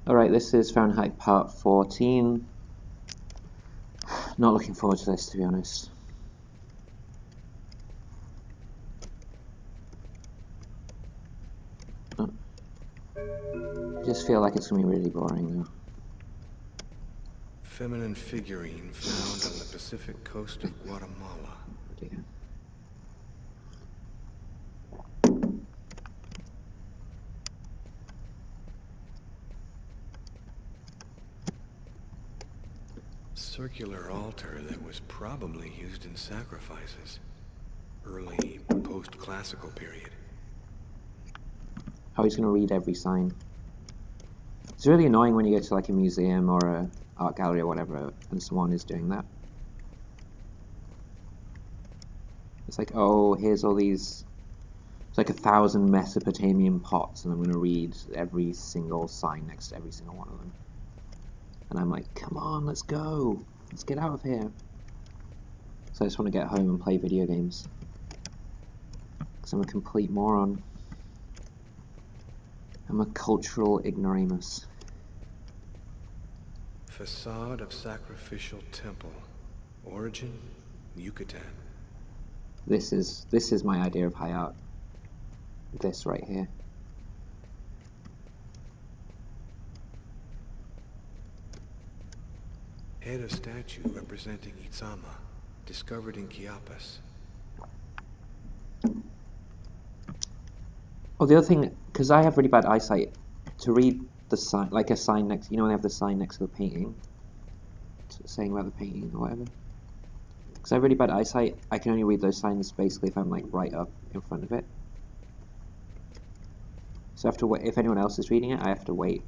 Alright, this is Fahrenheit Part 14. Not looking forward to this, to be honest. I just feel like it's going to be really boring, though. Feminine figurine found on the Pacific coast of Guatemala. Dear. Circular altar that was probably used in sacrifices. Early post-classical period. How he's going to read every sign. It's really annoying when you go to like a museum or a art gallery or whatever and someone is doing that. It's like, oh, here's all these, it's like 1,000 Mesopotamian pots and I'm going to read every single sign next to every single one of them. And I'm like, come on, let's go. Let's get out of here. So I just want to get home and play video games. Because I'm a complete moron. I'm a cultural ignoramus. Facade of sacrificial temple. Origin, Yucatan. This is my idea of high art. This right here. Head of statue representing Itzama, discovered in Chiapas. Oh, the other thing, because I have really bad eyesight, to read the sign, like a sign next, you know when they have the sign next to the painting, saying about the painting or whatever. Because I have really bad eyesight, I can only read those signs basically if I'm like right up in front of it. So I have to wait, if anyone else is reading it, I have to wait.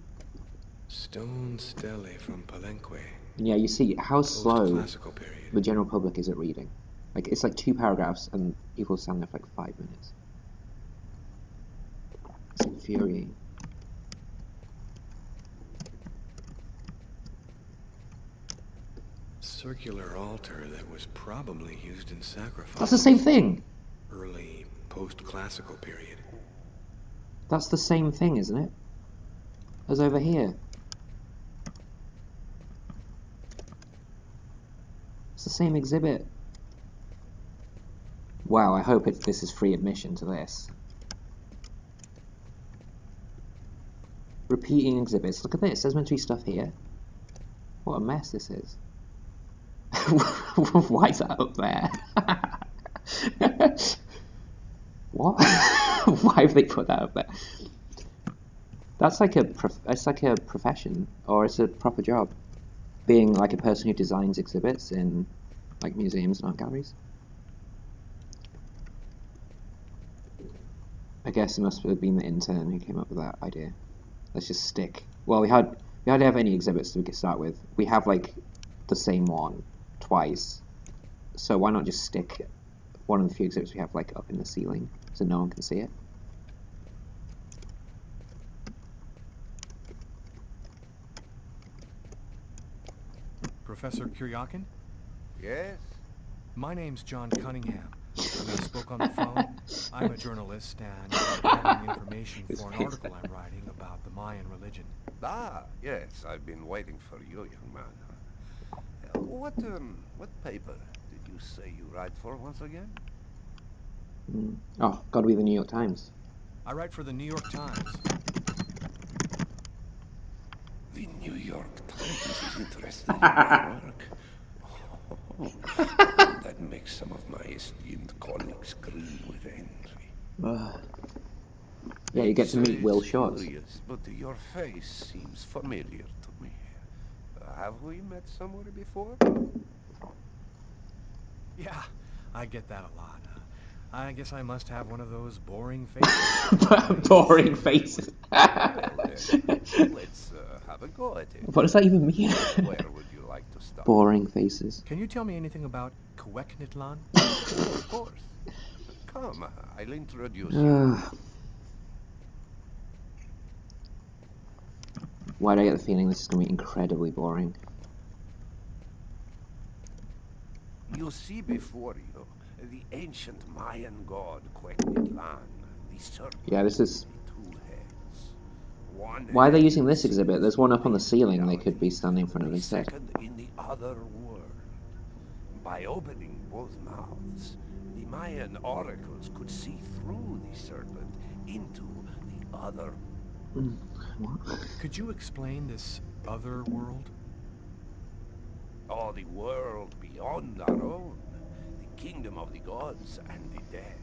Stone stele from Palenque. And yeah, you see how slow period. the general public is at reading. Like, it's like 2 paragraphs and people stand there for like 5 minutes. It's infuriating. Circular altar that was probably used in sacrifice. That's the same thing! Early post-classical period. That's the same thing, isn't it? As over here. It's the same exhibit. Wow, I hope this is free admission to this. Repeating exhibits. Look at this. There's meant to be stuff here. What a mess this is. Why is that up there? What? Why have they put that up there? That's like it's like a profession, or it's a proper job. Being like a person who designs exhibits in like museums and art galleries. I guess it must have been the intern who came up with that idea. Let's just stick. Well, we hardly have any exhibits to start with. We have like the same one twice. So why not just stick one of the few exhibits we have like up in the ceiling so no one can see it? Professor Kuryakin? Yes? My name's John Cunningham. We spoke on the phone. I'm a journalist and I'm gathering information for an article I'm writing about the Mayan religion. Ah, yes, I've been waiting for you, young man. What paper did you say you write for once again? Oh, gotta be the New York Times. I write for the New York Times. The New York Times is interested in my work. Oh, that makes some of my esteemed colleagues green with envy. Yeah, you get to meet Will Shorts. Curious, but your face seems familiar to me. Have we met somewhere before? Yeah, I get that a lot. I guess I must have one of those boring faces. Boring faces. Let's have a go at it. What does that even mean? Where would you like to start? Boring faces. Can you tell me anything about Quequitlan? Of course. Come, I'll introduce you. Why do I get the feeling this is going to be incredibly boring? You see before you the ancient Mayan god Quequitlan, the serpent Yeah, this is... with 2 heads. one Why are they hand using this is exhibit? There's one up on the this ceiling they reality, could be standing in front of the instead. second in the other world. By opening both mouths, the Mayan oracles could see through the serpent into the other. What? Could you explain this other world? Or the world beyond our own, the kingdom of the gods and the dead.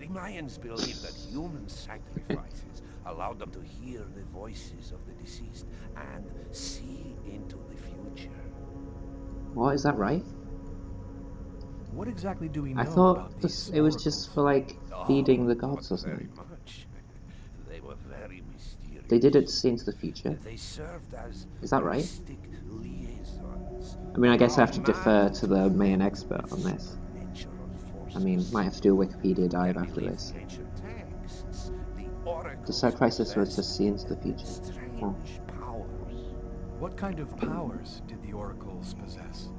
The Mayans believed that human sacrifices allowed them to hear the voices of the deceased and see into the future. What, is that right? What exactly do we know I about thought these it was oracles? just for, like, feeding the gods or not very something. much. They were very mysterious. They did it to see into the future. They served as Is that right? mystic liaisons. I mean, I guess I have to Our defer man to the main expert on this. supernatural I mean, forces. might have to do a Wikipedia dive Can after believe this. the ancient texts, the oracles The sacrifices were to possessed see into the future. strange Oh. powers. What kind of powers did the oracles possess?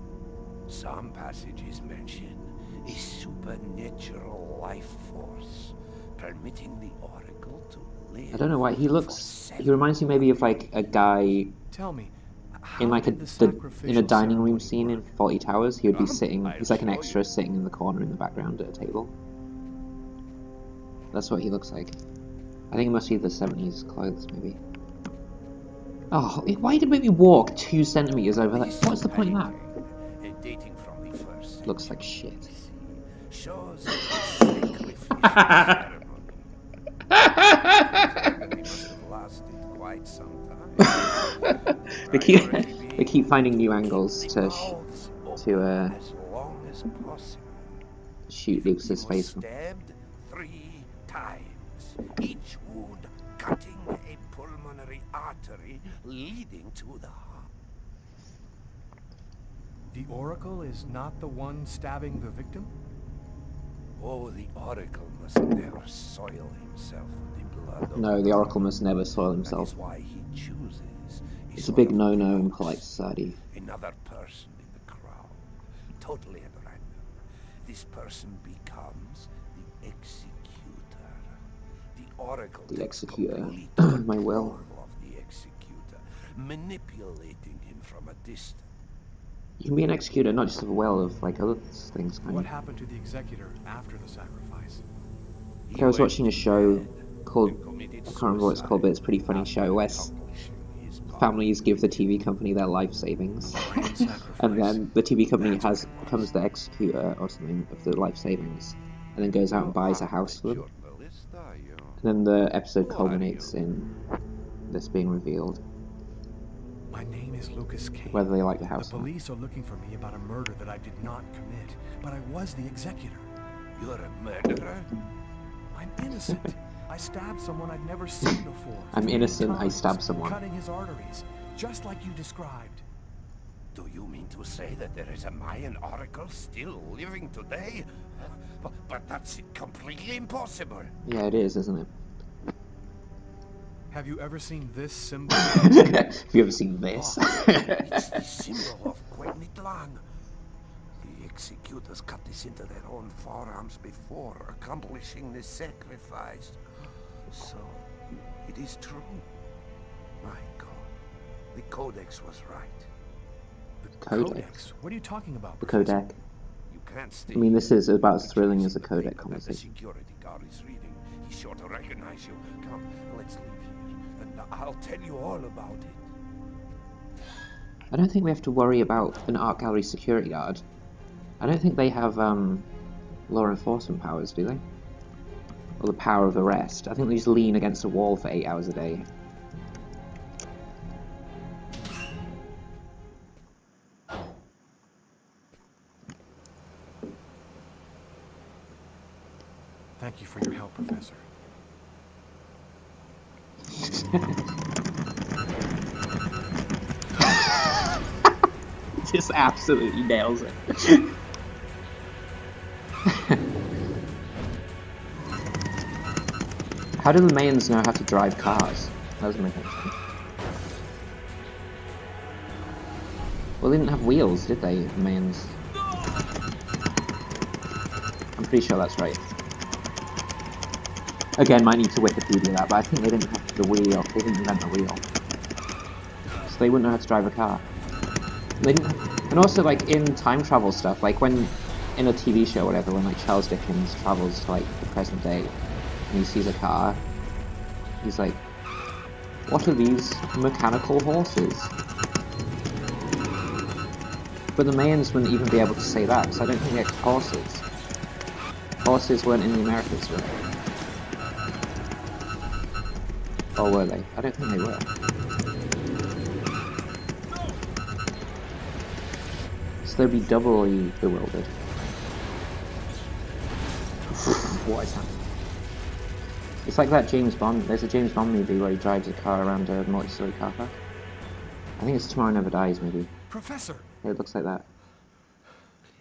Some passages mention a supernatural life force, permitting the oracle to live. I don't know why he for looks. He reminds me maybe of like a guy Tell me, in like in in a dining room scene in Faulty Towers. He would be sitting. He's like an extra sitting in the corner in the background at a table. That's what he looks like. I think it must be the 70s clothes, maybe. Oh, why did it make me walk 2 centimeters over that? What's the point of that? Dating from the first Looks like shit. shows a sacrifice ceremony. It must have lasted quite some time. They keep finding new angles to Mouths open to as long as possible. shoot He Lucas's was face. stabbed 3 times, each wound cutting a pulmonary artery leading to the heart. The oracle is not the one stabbing the victim? Oh, the oracle must never soil himself with the blood of No, the Oracle must never soil That himself. is why he chooses It's a sort big of no-no in polite society. another person in the crowd, totally at random. This person becomes the executor. The oracle The takes executor. complete My will. control of the executor, manipulating him from a distance. You can be an executor, not just of a will, of like other things. Kind What of. happened to the executor after the sacrifice? Like, I was watching a show called, I can't remember what it's called, but it's a pretty funny show where families give the TV company their life savings, and then the TV company becomes the executor or something of the life savings, and then goes out and buys a house for them. And then the episode culminates in this being revealed, My name is Lucas Kane. whether they like the The house or not. police are looking for me about a murder that I did not commit, but I was the executor. You're a murderer? I'm innocent. I stabbed someone I'd never seen before. I'm 3 innocent, I times, stabbed someone. Cutting his arteries, just like you described. Do you mean to say that there is a Mayan oracle still living today? But that's completely impossible. Yeah, it is, isn't it? Have you ever seen this symbol? Have you ever seen this? It's the symbol of Quetzalcoatl. The executors cut this into their own forearms before accomplishing the sacrifice. So, it is true. My God, the Codex was right. The Codex. What are you talking about? The Professor? codec. You can't stay. I mean, this is about as thrilling as a Paper codec that conversation. The security guard is reading. He's sure to recognize you. Come, let's leave here, and I'll tell you all about it. I don't think we have to worry about an art gallery security guard. I don't think they have law enforcement powers, do they? Or the power of arrest. I think they just lean against a wall for 8 hours a day. Thank you for your help, Professor. Just absolutely nails it. How do the Mayans know how to drive cars? That was my question. Well, they didn't have wheels, did they, the Mayans? I'm pretty sure that's right. Again, might need to Wikipedia that, but I think they didn't have the wheel. They didn't invent the wheel, so they wouldn't know how to drive a car. They didn't, and also, like, in time travel stuff, like when in a TV show or whatever, when like Charles Dickens travels to like the present day and he sees a car, he's like, "What are these mechanical horses?" But the Mayans wouldn't even be able to say that, because I don't think they had horses. Horses weren't in the Americas, were they? Or were they? I don't think they were. So they'd be doubly bewildered. What is happening? It's like that James Bond. There's a James Bond movie where he drives a car around a multi-story car park. I think it's Tomorrow Never Dies, maybe. Professor! Yeah, it looks like that.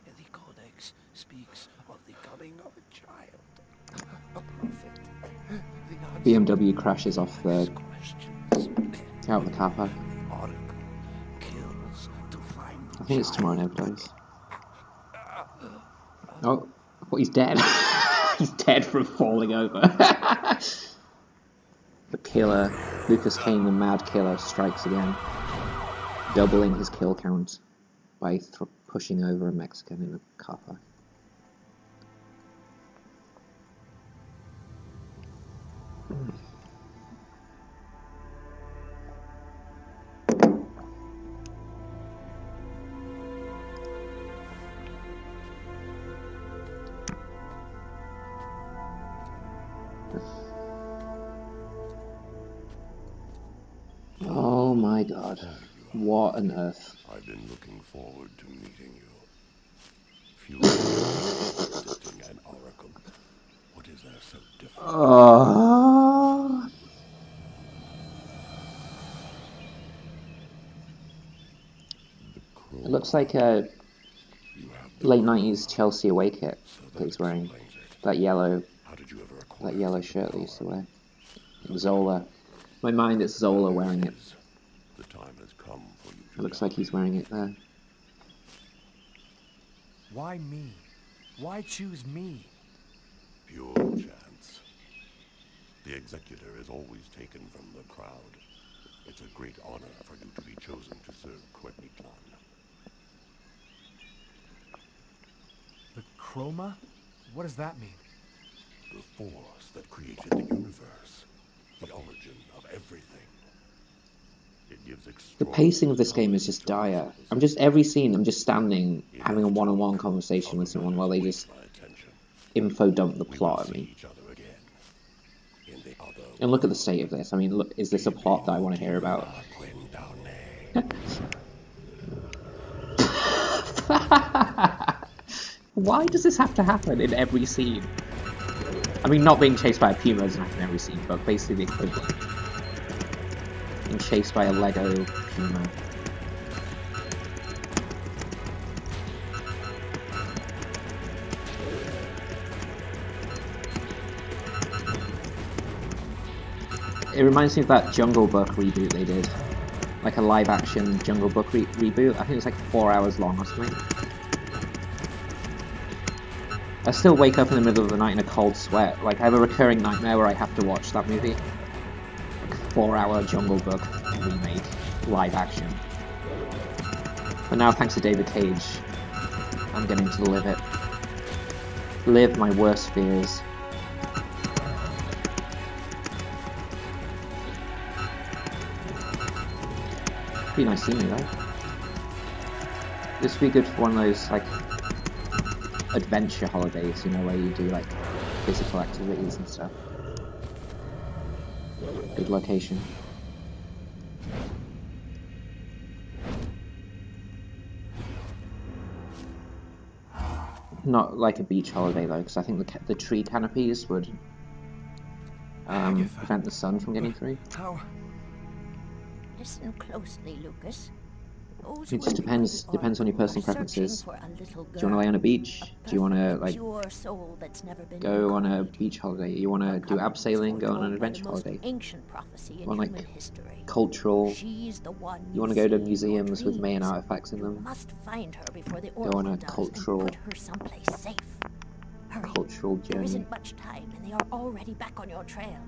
The Codex speaks of the coming of a child, a prophet. The BMW crashes off the out of the car park. oracle kills to find I think it's Tomorrow Never Dies. Oh, well, he's dead. He's dead from falling over. The killer, Lucas Kane, the mad killer, strikes again, doubling his kill count by pushing over a Mexican in a car park. Oh my god. What on earth? I've been looking forward to meeting you. Few existing an oracle. What is there so different? Oh. It looks like a late 90s Chelsea away kit that he's wearing. That yellow shirt that he used to wear. Zola. In my mind, it's Zola wearing it. The time has come for you It looks like he's wearing it there. Why me? Why choose me? pure chance. The executor is always taken from the crowd. It's a great honor for you to be chosen to serve Quetniclan. The chroma? What does that mean? The force that created the universe. The origin of everything. It gives The pacing of this game is just dire. Every scene, I'm just standing, having a one-on-one conversation with someone while they just info dump the plot at me. And look at the state of this. I mean, look, is this a plot that I want to hear about? Why does this have to happen in every scene? I mean, not being chased by a puma doesn't happen in every scene, but basically the equivalent. Being chased by a Lego puma. It reminds me of that Jungle Book reboot they did. Like a live-action Jungle Book reboot. I think it was like 4 hours long or something. I still wake up in the middle of the night in a cold sweat. Like, I have a recurring nightmare where I have to watch that movie. Like, 4-hour Jungle Book remake, live action. But now, thanks to David Cage, I'm getting to live it. Live my worst fears. Pretty nice scenery, though. This would be good for one of those, like, adventure holidays, you know, where you do like physical activities and stuff. Good location. Not like a beach holiday though, because I think the tree canopies would prevent the sun from getting through. How? Listen closely, Lucas. It just depends on your personal preferences. Do you want to lay on a beach? Do you want to like go on a beach holiday? You want to do abseiling? Go on an adventure holiday? You want like cultural? You want to go to museums with Mayan artifacts in them? Go on a cultural Hurry. cultural There journey. isn't much time, and they are already back on your trail.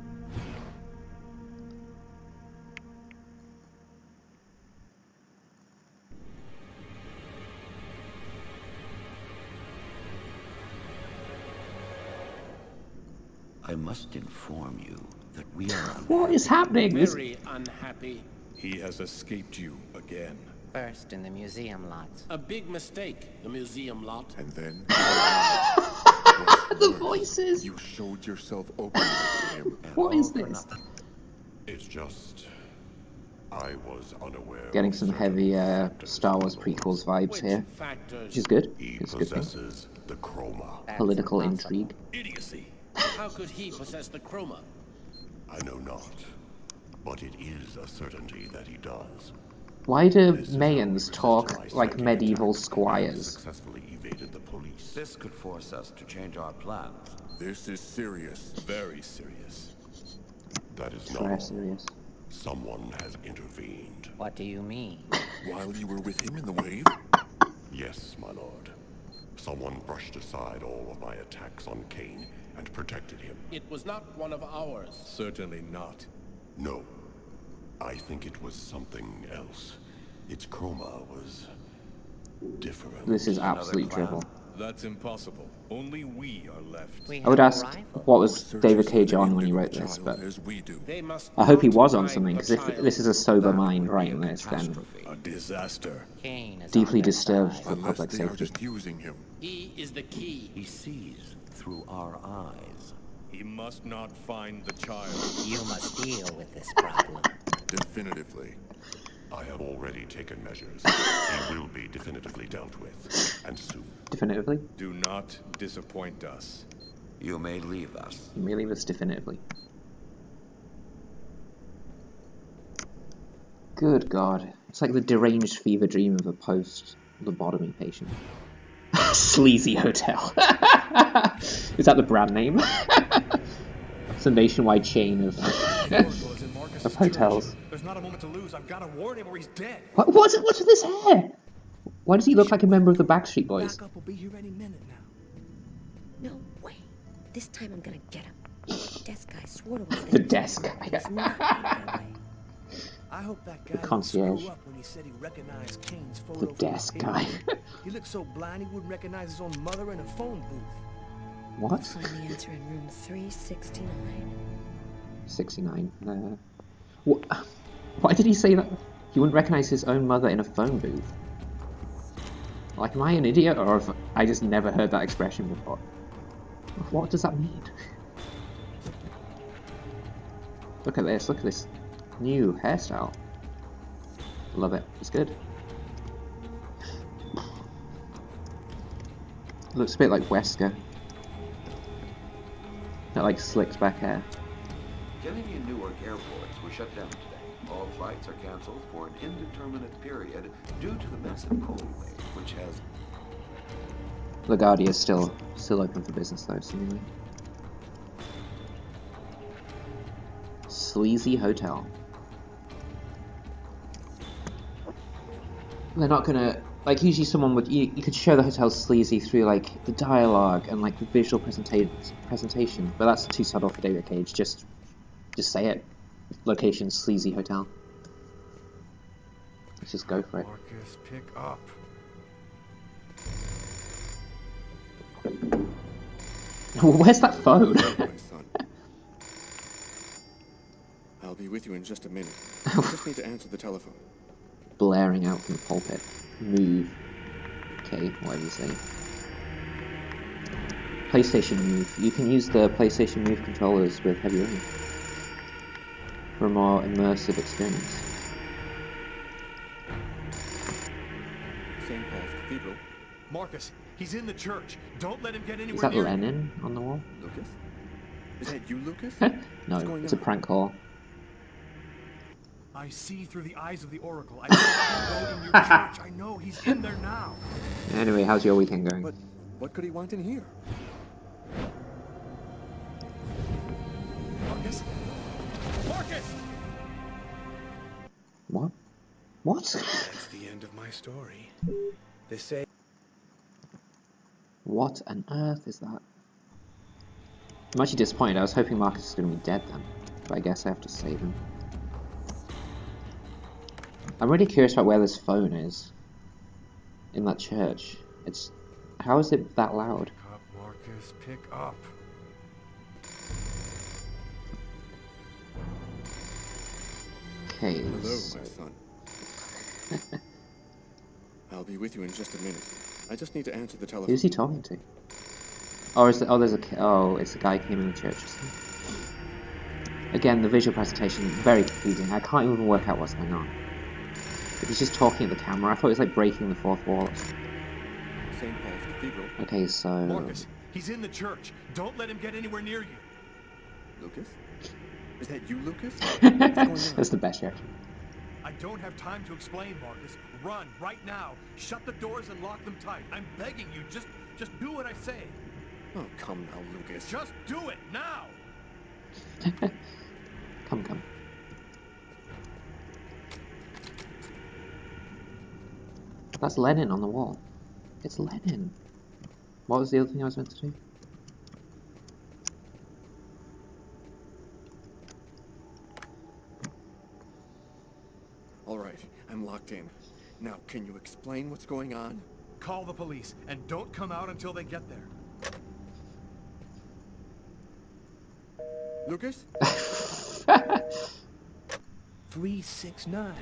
I must inform you that we are What is happening? This Very unhappy. He has escaped you again. First in the museum lot. A big mistake, the museum lot. And then the voices. you showed yourself openly to him. What is all for this? nothing. It's just I was unaware. Getting of some certain heavy factors Star Wars my prequels lord. vibes here, which Factors. is good. He It's a good thing. possesses the chroma. That's Political impossible. intrigue. Idiocy. How could he possess the chroma? I know not, but it is a certainty that he does. Why do This is how he Mayans resisted talk my like psychic medieval attacks and squires? successfully evaded the police. This could force us to change our plans. This is serious. Very serious. That is It's not very all. serious. Someone has intervened. What do you mean? While you were with him in the wave? Yes, my lord. Someone brushed aside all of my attacks on Kane and protected him. It was not one of ours. Certainly not. No. I think it was something else. Its chroma was different. This is Another absolute clan? drivel. That's impossible. Only we are left. We I would have ask a rival. what was Searches David for Cage the on when he indigo wrote this, child but as we do. They must I hope he was on not something, find because the if this is a child. sober That mind would be writing a this, then catastrophe. A disaster. Kane is deeply on their disturbed side. for Unless public they are safety. just using him. He is the key. He sees through our eyes. He must not find the child. You must deal with this problem. Definitively. I have already taken measures. He will be definitively dealt with, and soon. Definitively? Do not disappoint us. You may leave us. You may leave us definitively. Good God. It's like the deranged fever dream of a post-lobotomy patient. Sleazy Hotel. Is that the brand name? It's a nationwide chain of, of hotels. There's not a moment to lose. I've got to warn him or he's dead. What's with this hair? Why does he look like a member of the Backstreet Boys? Backup will be here any minute now. No way. This time I'm gonna get him. The desk guy swore to us. The desk guy. He's not gonna get away. I hope that guy didn't concierge. screw up when he said he recognized Kane's photo The from desk paper. guy. He looked so blind he wouldn't recognize his own mother in a phone booth. What? Find the answer in room 369. 69. Why did he say that? He wouldn't recognize his own mother in a phone booth. Like, am I an idiot, or have I just never heard that expression before? What does that mean? Look at this new hairstyle. Love it. It's good. Looks a bit like Wesker. That like slicked back hair. Canadian Newark airports were shut down today. All flights are canceled for an indeterminate period due to the massive cold wave, which has... LaGuardia is still open for business though, seemingly. Sleazy Hotel. They're not gonna, like, usually someone would, you could show the hotel sleazy through like the dialogue and like the visual presentation, but that's too subtle for David Cage. Just say it. Location Sleazy Hotel. Let's just go for it. Marcus, pick up. Where's that phone? My son. I'll be with you in just a minute. I just need to answer the telephone. Blaring out from the pulpit. Move. Okay, whatever you say. PlayStation Move. You can use the PlayStation Move controllers with heavy rain for a more immersive experience. St. Paul's Cathedral. Marcus, he's in the church. Don't let him get anywhere Is that near Lenin on the wall? Lucas? Is that you, Lucas? No, going it's a on? prank call. I see through the eyes of the Oracle. I saw him go in your church. I know he's in there now. Anyway, how's your weekend going? But what could he want in here? Marcus? Marcus! What? What? That's the end of my story. They say What on earth is that? I'm actually disappointed. I was hoping Marcus was going to be dead then, but I guess I have to save him. I'm really curious about where this phone is in that church. How is it that loud? Pick up, Marcus, pick up. Okay. Hello, my son. I'll be with you in just a minute. I just need to answer the telephone. Who's he talking to? Or is it? Oh, it's a guy who came in the church. Again, the visual presentation very confusing. I can't even work out what's going on. He's just talking at the camera. I thought it was like breaking the fourth wall. St. Paul's Cathedral. Okay, so Marcus, he's in the church. Don't let him get anywhere near you. Lucas? Is that you, Lucas? What's going on? That's the best reaction. I don't have time to explain, Marcus. Run, right now. Shut the doors and lock them tight. I'm begging you, just do what I say. Oh, come now, Lucas. Just do it, now! Come. That's Lenin on the wall. It's Lenin. What was the other thing I was meant to do? All right, I'm locked in. Now, can you explain what's going on? Call the police, and don't come out until they get there. Lucas? 369.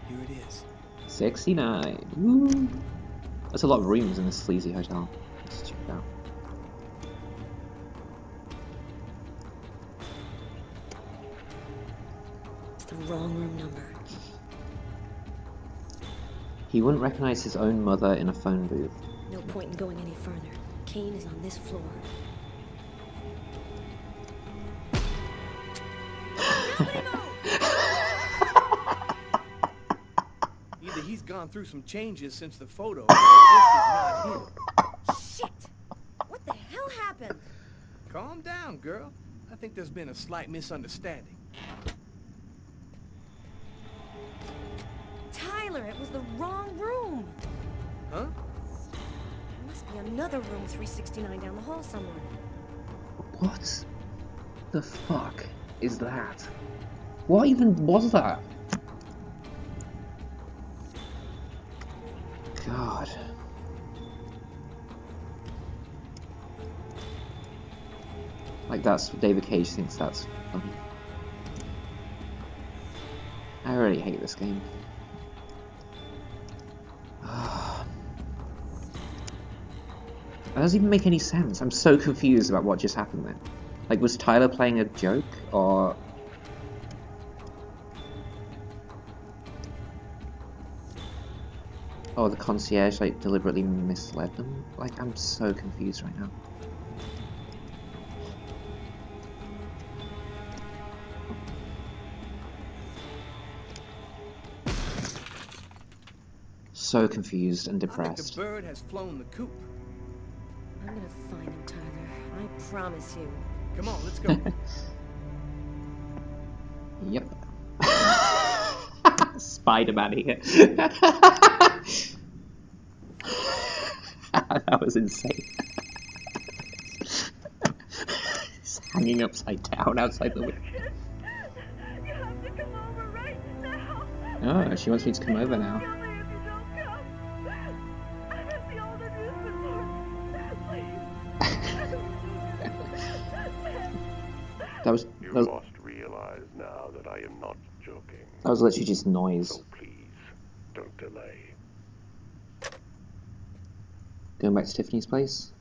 Here it is. 69. Woo. That's a lot of rooms in this sleazy hotel. Let's check it out. It's the wrong room number. He wouldn't recognize his own mother in a phone booth. No point in going any further. Kane is on this floor. Either he's gone through some changes since the photo, or this is not him. Shit! What the hell happened? Calm down, girl. I think there's been a slight misunderstanding. Tyler, it was the wrong room. Huh? There must be another room 369 down the hall somewhere. What the fuck is that? What even was that? God. Like David Cage thinks that's funny. I really hate this game. That doesn't even make any sense. I'm so confused about what just happened there. Like, was Tyler playing a joke, or... Oh, the concierge, like, deliberately misled them? Like, I'm so confused right now. So confused and I think depressed. the bird has flown the coop. I'm gonna find him, Tyler. I promise you. Come on, let's go. Yep. Spider-Man here. That was insane. He's hanging upside down outside the window. You have to come over right now. Oh, she wants me to come over now. Kill me if you don't come. I can see all the news reports. Please. You must realize now that I am not joking. That was literally just noise. So please, don't delay. Going back to Tiffany's place?